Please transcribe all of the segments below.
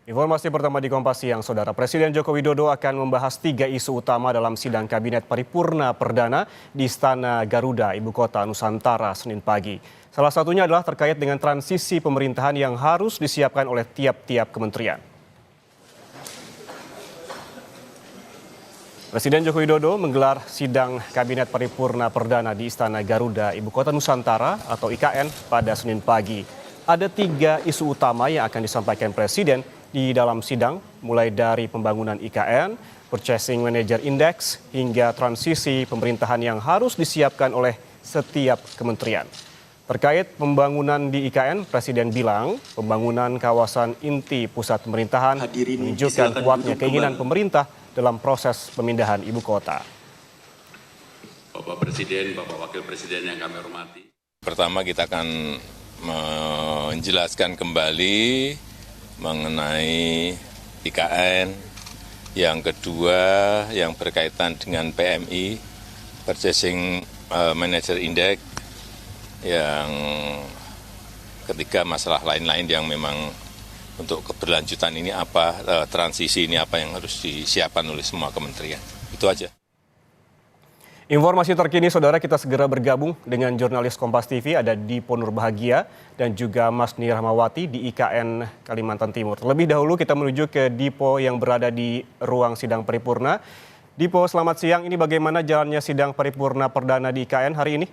Informasi pertama di Kompas Siang, Saudara. Presiden Joko Widodo akan membahas 3 isu utama dalam sidang Kabinet Paripurna Perdana di Istana Garuda, Ibu Kota Nusantara, Senin pagi. Salah satunya adalah terkait dengan transisi pemerintahan yang harus disiapkan oleh tiap-tiap kementerian. Presiden Joko Widodo menggelar sidang Kabinet Paripurna Perdana di Istana Garuda, Ibu Kota Nusantara atau IKN pada Senin pagi. Ada 3 isu utama yang akan disampaikan Presiden di dalam sidang, mulai dari pembangunan IKN, Purchasing Manager Index, hingga transisi pemerintahan yang harus disiapkan oleh setiap kementerian. Terkait pembangunan di IKN, Presiden bilang pembangunan kawasan inti pusat pemerintahan menunjukkan kuatnya keinginan pemerintah dalam proses pemindahan ibu kota. Bapak Presiden, Bapak Wakil Presiden yang kami hormati. Pertama kita akan menjelaskan kembali mengenai IKN, yang kedua yang berkaitan dengan PMI, Purchasing Manager Index, yang ketiga masalah lain-lain yang memang untuk keberlanjutan ini apa, transisi ini apa yang harus disiapkan oleh semua kementerian. Itu aja. Informasi terkini, Saudara, kita segera bergabung dengan jurnalis Kompas TV, ada Dipo Nurbahagia dan juga Mas Nir Rahmawati di IKN Kalimantan Timur. Terlebih dahulu kita menuju ke Dipo yang berada di ruang sidang paripurna. Dipo, selamat siang. Ini bagaimana jalannya sidang paripurna perdana di IKN hari ini?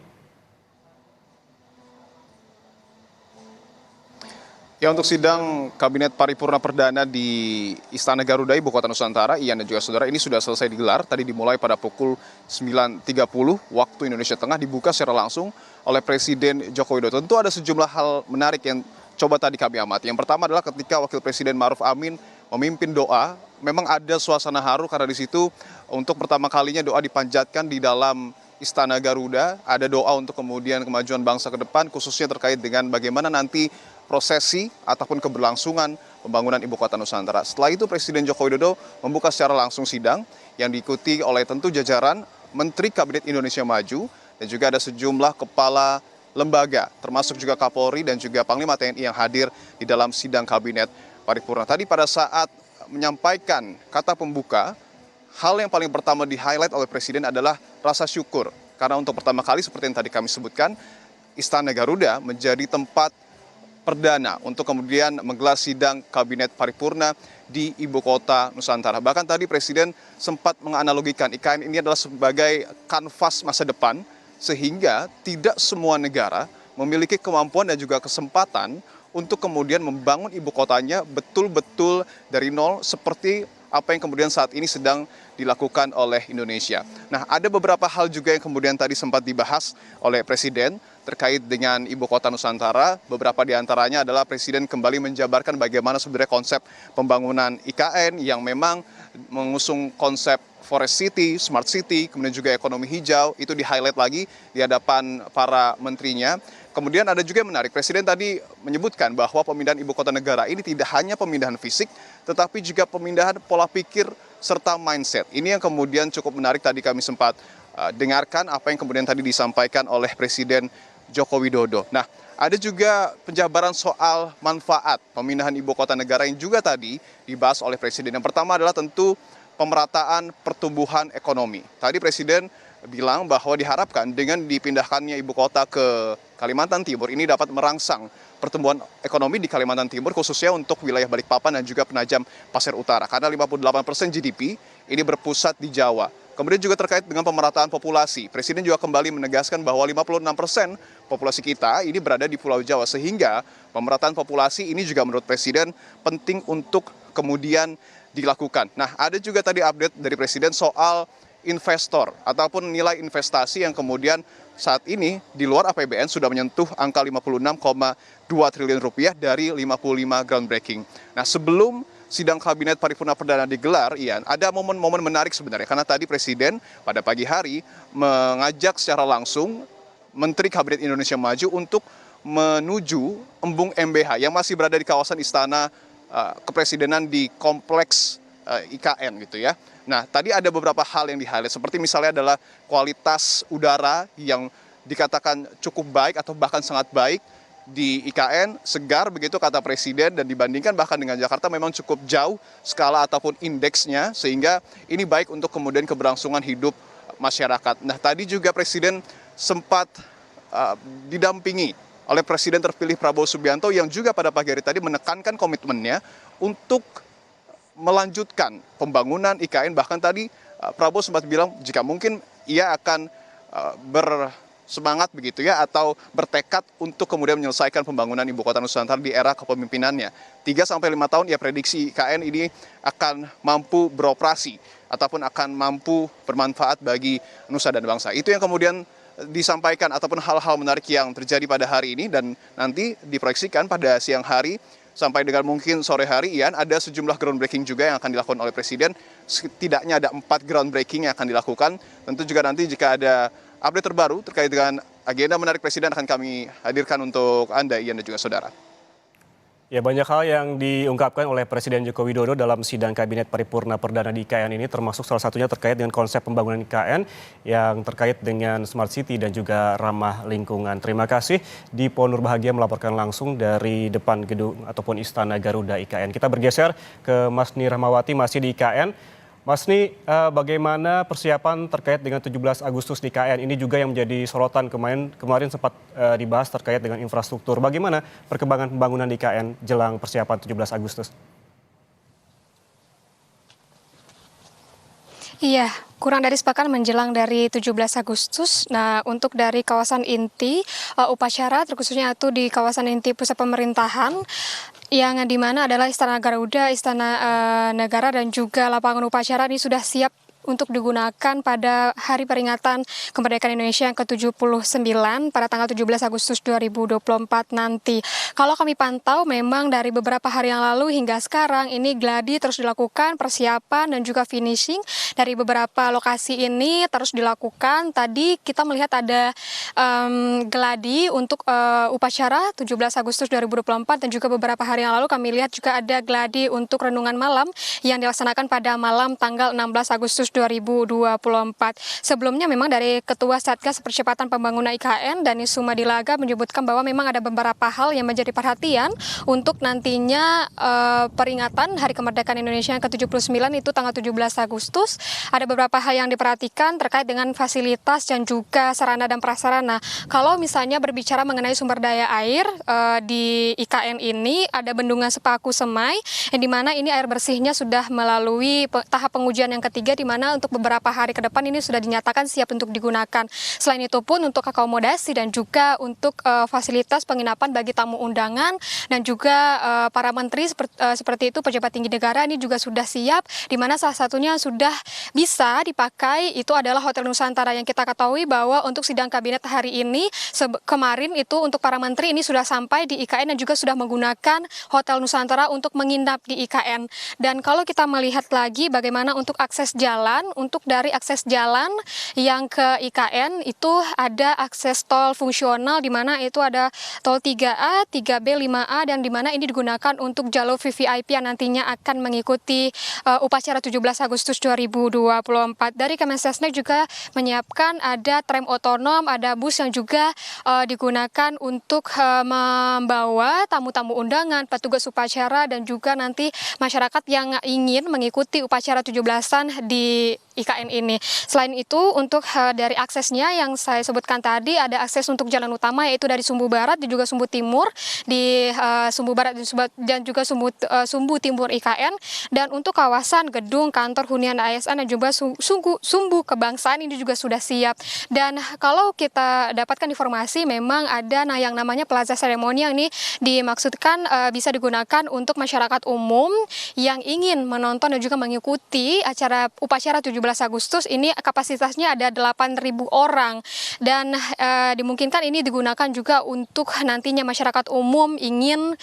Ya, untuk sidang Kabinet Paripurna Perdana di Istana Garuda, Ibu Kota Nusantara, Ian dan juga saudara, ini sudah selesai digelar. Tadi dimulai pada pukul 9.30 waktu Indonesia Tengah, dibuka secara langsung oleh Presiden Joko Widodo. Tentu ada sejumlah hal menarik yang coba tadi kami amati. Yang pertama adalah ketika Wakil Presiden Ma'ruf Amin memimpin doa, memang ada suasana haru karena di situ untuk pertama kalinya doa dipanjatkan di dalam Istana Garuda. Ada doa untuk kemudian kemajuan bangsa ke depan, khususnya terkait dengan bagaimana nanti prosesi ataupun keberlangsungan pembangunan Ibu Kota Nusantara. Setelah itu Presiden Joko Widodo membuka secara langsung sidang yang diikuti oleh tentu jajaran Menteri Kabinet Indonesia Maju dan juga ada sejumlah kepala lembaga, termasuk juga Kapolri dan juga Panglima TNI yang hadir di dalam sidang Kabinet Paripurna. Tadi pada saat menyampaikan kata pembuka, hal yang paling pertama di-highlight oleh Presiden adalah rasa syukur. Karena untuk pertama kali seperti yang tadi kami sebutkan, Istana Garuda menjadi tempat perdana untuk kemudian menggelar sidang Kabinet Paripurna di Ibu Kota Nusantara. Bahkan tadi Presiden sempat menganalogikan IKN ini adalah sebagai kanvas masa depan, sehingga tidak semua negara memiliki kemampuan dan juga kesempatan untuk kemudian membangun ibu kotanya betul-betul dari nol seperti apa yang kemudian saat ini sedang dilakukan oleh Indonesia. Nah, ada beberapa hal juga yang kemudian tadi sempat dibahas oleh Presiden terkait dengan Ibu Kota Nusantara. Beberapa di antaranya adalah Presiden kembali menjabarkan bagaimana sebenarnya konsep pembangunan IKN yang memang mengusung konsep Forest City, Smart City, kemudian juga ekonomi hijau, itu di-highlight lagi di hadapan para menterinya. Kemudian ada juga yang menarik, Presiden tadi menyebutkan bahwa pemindahan ibu kota negara ini tidak hanya pemindahan fisik, tetapi juga pemindahan pola pikir serta mindset. Ini yang kemudian cukup menarik, tadi kami sempat dengarkan apa yang kemudian tadi disampaikan oleh Presiden Joko Widodo. Nah, ada juga penjabaran soal manfaat pemindahan ibu kota negara yang juga tadi dibahas oleh Presiden. Yang pertama adalah tentu pemerataan pertumbuhan ekonomi. Tadi Presiden bilang bahwa diharapkan dengan dipindahkannya ibu kota ke Kalimantan Timur ini dapat merangsang pertumbuhan ekonomi di Kalimantan Timur, khususnya untuk wilayah Balikpapan dan juga Penajam Pasir Utara. Karena 58% GDP ini berpusat di Jawa. Kemudian juga terkait dengan pemerataan populasi. Presiden juga kembali menegaskan bahwa 56% populasi kita ini berada di Pulau Jawa. Sehingga pemerataan populasi ini juga menurut Presiden penting untuk kemudian dilakukan. Nah, ada juga tadi update dari Presiden soal investor ataupun nilai investasi yang kemudian saat ini di luar APBN sudah menyentuh angka 56,2 triliun rupiah dari 55 groundbreaking. Nah, sebelum sidang Kabinet Paripurna Perdana digelar, Ian, ada momen-momen menarik sebenarnya. Karena tadi Presiden pada pagi hari mengajak secara langsung Menteri Kabinet Indonesia Maju untuk menuju embung MBH yang masih berada di kawasan Istana Kepresidenan di kompleks IKN gitu ya. Nah, tadi ada beberapa hal yang di-highlight, seperti misalnya adalah kualitas udara yang dikatakan cukup baik atau bahkan sangat baik. di IKN segar begitu kata Presiden, dan dibandingkan bahkan dengan Jakarta memang cukup jauh skala ataupun indeksnya, sehingga ini baik untuk kemudian keberlangsungan hidup masyarakat. Nah, tadi juga Presiden sempat didampingi oleh Presiden terpilih Prabowo Subianto yang juga pada pagi hari tadi menekankan komitmennya untuk melanjutkan pembangunan IKN. Bahkan tadi Prabowo sempat bilang jika mungkin ia akan bersemangat begitu ya, atau bertekad untuk kemudian menyelesaikan pembangunan Ibu Kota Nusantara di era kepemimpinannya. 3-5 tahun ia prediksi IKN ini akan mampu beroperasi ataupun akan mampu bermanfaat bagi nusa dan bangsa. Itu yang kemudian disampaikan ataupun hal-hal menarik yang terjadi pada hari ini, dan nanti diproyeksikan pada siang hari sampai dengan mungkin sore hari, Ian, ada sejumlah groundbreaking juga yang akan dilakukan oleh Presiden. Setidaknya ada 4 groundbreaking yang akan dilakukan. Tentu juga nanti jika ada update terbaru terkait dengan agenda menarik Presiden akan kami hadirkan untuk Anda, Ian, dan juga saudara. Ya, banyak hal yang diungkapkan oleh Presiden Joko Widodo dalam sidang Kabinet Paripurna Perdana di IKN ini, termasuk salah satunya terkait dengan konsep pembangunan IKN yang terkait dengan Smart City dan juga ramah lingkungan. Terima kasih. Dipo Nurbahagia melaporkan langsung dari depan gedung ataupun Istana Garuda IKN. Kita bergeser ke Mas Ni Rahmawati, masih di IKN. Mas Ni, bagaimana persiapan terkait dengan 17 Agustus di IKN? Ini juga yang menjadi sorotan kemarin sempat dibahas terkait dengan infrastruktur. Bagaimana perkembangan pembangunan di IKN jelang persiapan 17 Agustus? Iya, kurang dari sepekan menjelang dari 17 Agustus. Nah, untuk dari kawasan inti upacara, terkhususnya itu di kawasan inti pusat pemerintahan, yang di mana adalah Istana Garuda, Istana Negara, dan juga lapangan upacara ini sudah siap untuk digunakan pada hari peringatan kemerdekaan Indonesia yang ke-79 pada tanggal 17 Agustus 2024 nanti. Kalau kami pantau memang dari beberapa hari yang lalu hingga sekarang ini gladi terus dilakukan, persiapan dan juga finishing dari beberapa lokasi ini terus dilakukan. Tadi kita melihat ada gladi untuk upacara 17 Agustus 2024, dan juga beberapa hari yang lalu kami lihat juga ada gladi untuk renungan malam yang dilaksanakan pada malam tanggal 16 Agustus 2024. Sebelumnya memang dari Ketua Satgas Percepatan Pembangunan IKN, Dani Sumadilaga, menyebutkan bahwa memang ada beberapa hal yang menjadi perhatian untuk nantinya peringatan Hari Kemerdekaan Indonesia yang ke-79 itu tanggal 17 Agustus. Ada beberapa hal yang diperhatikan terkait dengan fasilitas dan juga sarana dan prasarana. Kalau misalnya berbicara mengenai sumber daya air di IKN ini, ada Bendungan Sepaku Semai, yang dimana ini air bersihnya sudah melalui tahap pengujian yang ketiga, di mana untuk beberapa hari ke depan ini sudah dinyatakan siap untuk digunakan. Selain itu pun untuk akomodasi dan juga untuk fasilitas penginapan bagi tamu undangan dan juga para menteri seperti itu, pejabat tinggi negara ini juga sudah siap, di mana salah satunya sudah bisa dipakai itu adalah Hotel Nusantara, yang kita ketahui bahwa untuk sidang kabinet hari ini kemarin itu untuk para menteri ini sudah sampai di IKN dan juga sudah menggunakan Hotel Nusantara untuk menginap di IKN. Dan kalau kita melihat lagi bagaimana untuk akses jalan, untuk dari akses jalan yang ke IKN itu ada akses tol fungsional, di mana itu ada tol 3A, 3B, 5A, dan di mana ini digunakan untuk jalur VVIP yang nantinya akan mengikuti upacara 17 Agustus 2024. Dari Kemensesnek juga menyiapkan ada tram otonom, ada bus yang juga digunakan untuk membawa tamu-tamu undangan, petugas upacara, dan juga nanti masyarakat yang ingin mengikuti upacara 17-an di IKN ini. Selain itu untuk dari aksesnya yang saya sebutkan tadi, ada akses untuk jalan utama yaitu dari Sumbu Barat dan juga Sumbu Timur, di Sumbu Barat dan juga Sumbu Timur IKN, dan untuk kawasan gedung kantor hunian ASN dan juga Sumbu Kebangsaan ini juga sudah siap. Dan kalau kita dapatkan informasi memang ada yang namanya Plaza Seremoni, yang ini dimaksudkan bisa digunakan untuk masyarakat umum yang ingin menonton dan juga mengikuti upacara 17 Agustus ini. Kapasitasnya ada 8.000 orang, dan dimungkinkan ini digunakan juga untuk nantinya masyarakat umum ingin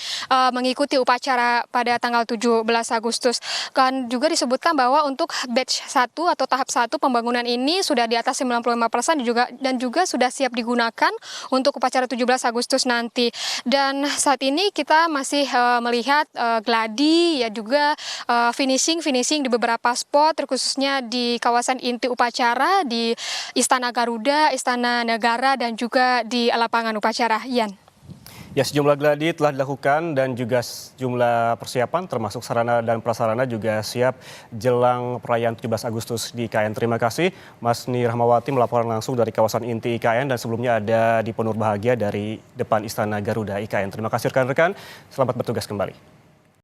mengikuti upacara pada tanggal 17 Agustus. Kan juga disebutkan bahwa untuk batch 1 atau tahap 1 pembangunan ini sudah di atas 95% dan juga sudah siap digunakan untuk upacara 17 Agustus nanti. Dan saat ini kita masih melihat gladi ya juga finishing di beberapa spot, terkhususnya di kawasan inti upacara, di Istana Garuda, Istana Negara, dan juga di lapangan upacara. Ian. Ya, sejumlah gladi telah dilakukan dan juga sejumlah persiapan termasuk sarana dan prasarana juga siap jelang perayaan 17 Agustus di IKN. Terima kasih Mas Ni Rahmawati melaporkan langsung dari kawasan inti IKN dan sebelumnya ada di Ponur Bahagia dari depan Istana Garuda IKN. Terima kasih rekan-rekan, selamat bertugas kembali.